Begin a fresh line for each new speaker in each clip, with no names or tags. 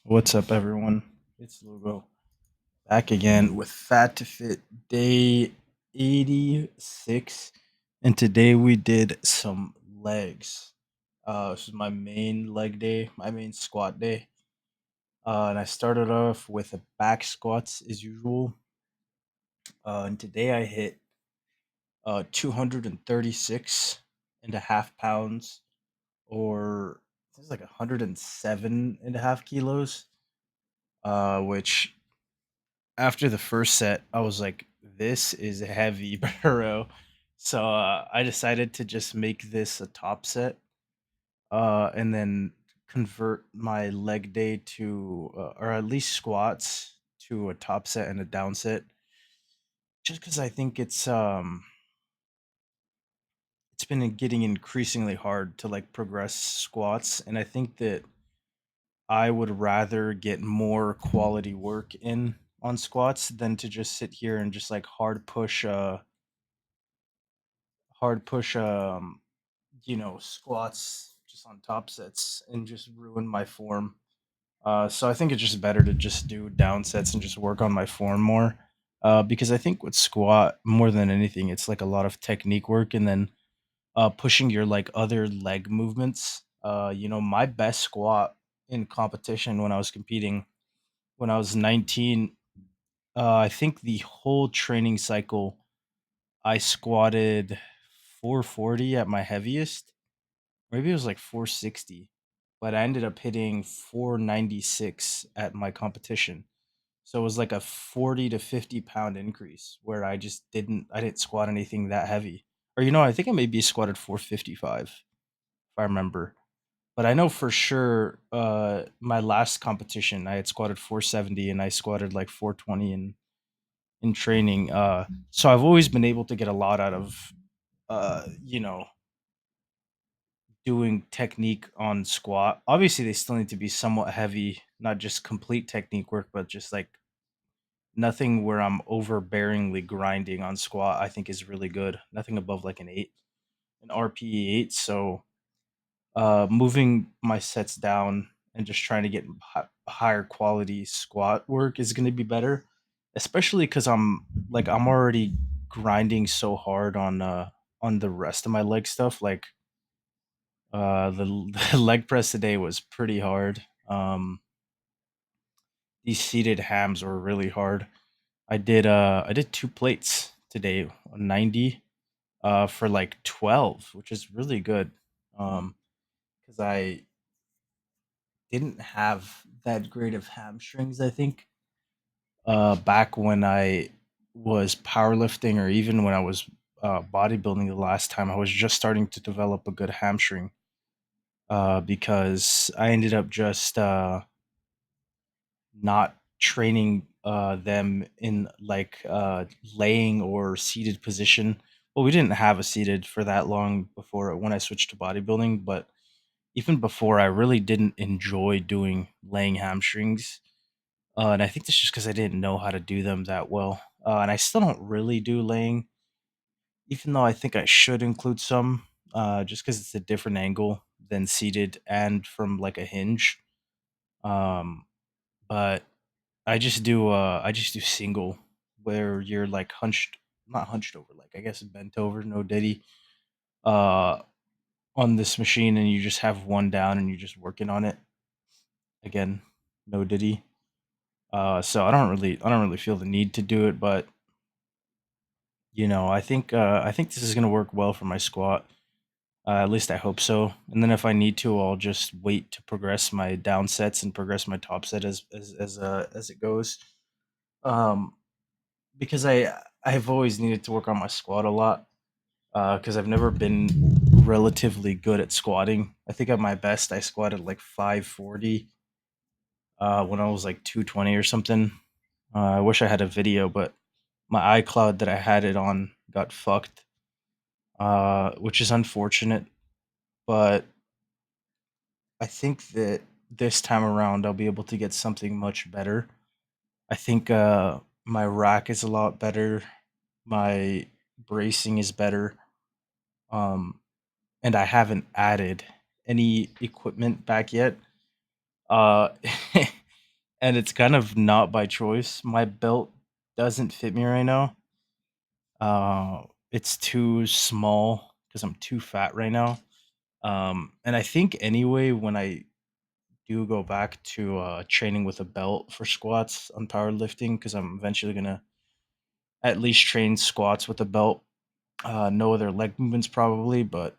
What's up, everyone? It's Lugo back again with Fat to Fit day 86. And today we did some legs. This is my main leg day, my main squat day. And I started off with a back squats as usual. And today I hit 236 and a half pounds, or it's like 107 and a half kilos, which after the first set, I was like, "This is heavy, bro." So I decided to just make this a top set, and then convert my leg day to, or at least squats to a top set and a down set, just because I think it's been getting increasingly hard to like progress squats, and I think that I would rather get more quality work in on squats than to just sit here and just like hard push squats just on top sets and just ruin my form. So I think it's just better to just do down sets and just work on my form more. Because I think with squat more than anything, it's like a lot of technique work, and then pushing your like other leg movements. My best squat in competition when I was competing when I was 19, I think the whole training cycle I squatted 440 at my heaviest. Maybe it was like 460, but I ended up hitting 496 at my competition. So it was like a 40 to 50 pound increase where I didn't squat anything that heavy. Or I think I maybe squatted 455 if I remember. But I know for sure my last competition I had squatted 470 and I squatted like 420 in training. So I've always been able to get a lot out of uh, you know, doing technique on squat. Obviously, they still need to be somewhat heavy, not just complete technique work, but just like nothing where I'm overbearingly grinding on squat. I think is really good. Nothing above like an RPE 8. So, moving my sets down and just trying to get higher quality squat work is going to be better, especially because I'm already grinding so hard on the rest of my leg stuff. Like the leg press today was pretty hard. These seated hams were really hard. I did two plates today, 90 for like 12, which is really good. Because I didn't have that great of hamstrings, I think, back when I was powerlifting, or even when I was bodybuilding the last time. I was just starting to develop a good hamstring, because I ended up just not training them in like laying or seated position. Well, we didn't have a seated for that long before when I switched to bodybuilding, but even before, I really didn't enjoy doing laying hamstrings. And I think that's just because I didn't know how to do them that well. And I still don't really do laying, even though I think I should include some, just because it's a different angle than seated and from like a hinge. Um, but I just do single, where you're like hunched, not hunched over, like I guess bent over, no diddy, uh on this machine, and you just have one down and you're just working on it. Again, no diddy. So I don't really feel the need to do it, but I think this is gonna work well for my squat. At least I hope so. And then if I need to, I'll just wait to progress my down sets and progress my top set as it goes. Um, because I've always needed to work on my squat a lot, because I've never been relatively good at squatting. I think at my best I squatted like 540 when I was like 220 or something. I wish I had a video, but my iCloud that I had it on got fucked, which is unfortunate. But I think that this time around I'll be able to get something much better. I think my rack is a lot better. My bracing is better. Um, and I haven't added any equipment back yet. Uh, and it's kind of not by choice. My belt doesn't fit me right now. It's too small because I'm too fat right now. And I think anyway, when I do go back to training with a belt for squats on powerlifting, because I'm eventually gonna at least train squats with a belt. No other leg movements probably, but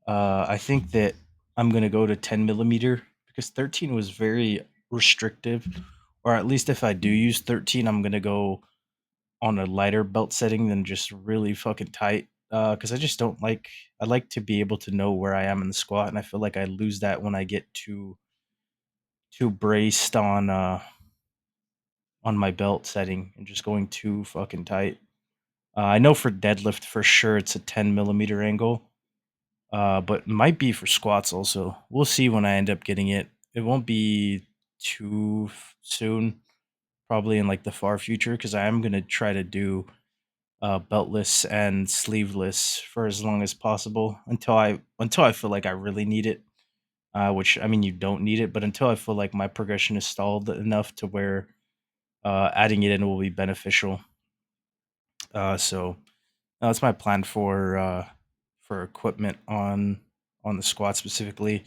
I think that I'm gonna go to 10 millimeter because 13 was very restrictive, or at least if I do use 13, I'm gonna go on a lighter belt setting than just really fucking tight. Because I just don't like. I like to be able to know where I am in the squat, and I feel like I lose that when I get too braced on my belt setting and just going too fucking tight. I know for deadlift for sure it's a 10 millimeter angle, but might be for squats also. We'll see when I end up getting it. It won't be too soon, probably in like the far future, because I am gonna try to do beltless and sleeveless for as long as possible until I feel like I really need it. Which I mean, you don't need it, but until I feel like my progression is stalled enough to where adding it in will be beneficial. So that's my plan for equipment on the squat specifically.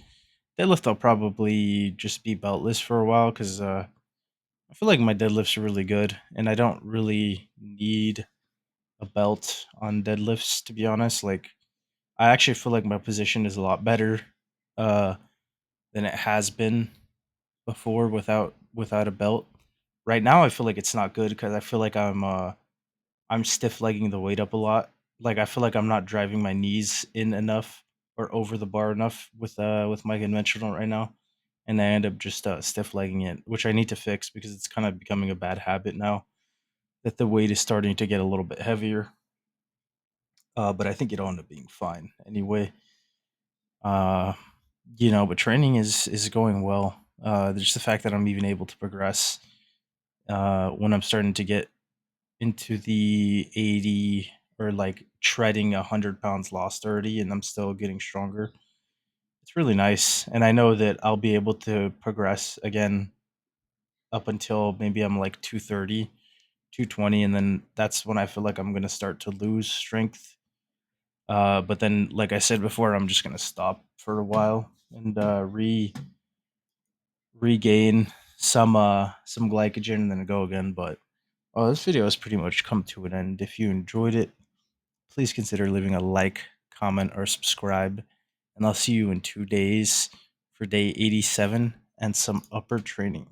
Deadlift, I'll probably just be beltless for a while because I feel like my deadlifts are really good, and I don't really need a belt on deadlifts to be honest. Like I actually feel like my position is a lot better uh, than it has been before without a belt. Right now, I feel like it's not good because I feel like I'm stiff legging the weight up a lot. Like I feel like I'm not driving my knees in enough or over the bar enough with my conventional right now, and I end up just stiff legging it, which I need to fix because it's kind of becoming a bad habit now that the weight is starting to get a little bit heavier. But I think it'll end up being fine anyway. Uh, but training is going well. Just the fact that I'm even able to progress when I'm starting to get into the 80 or like treading 100 pounds lost already, and I'm still getting stronger. It's really nice, and I know that I'll be able to progress again up until maybe I'm like 230, 220, and then that's when I feel like I'm gonna start to lose strength. But then, like I said before, I'm just gonna stop for a while and regain some glycogen and then go again. But this video has pretty much come to an end. If you enjoyed it, please consider leaving a like, comment, or subscribe. And I'll see you in 2 days for day 87 and some upper training.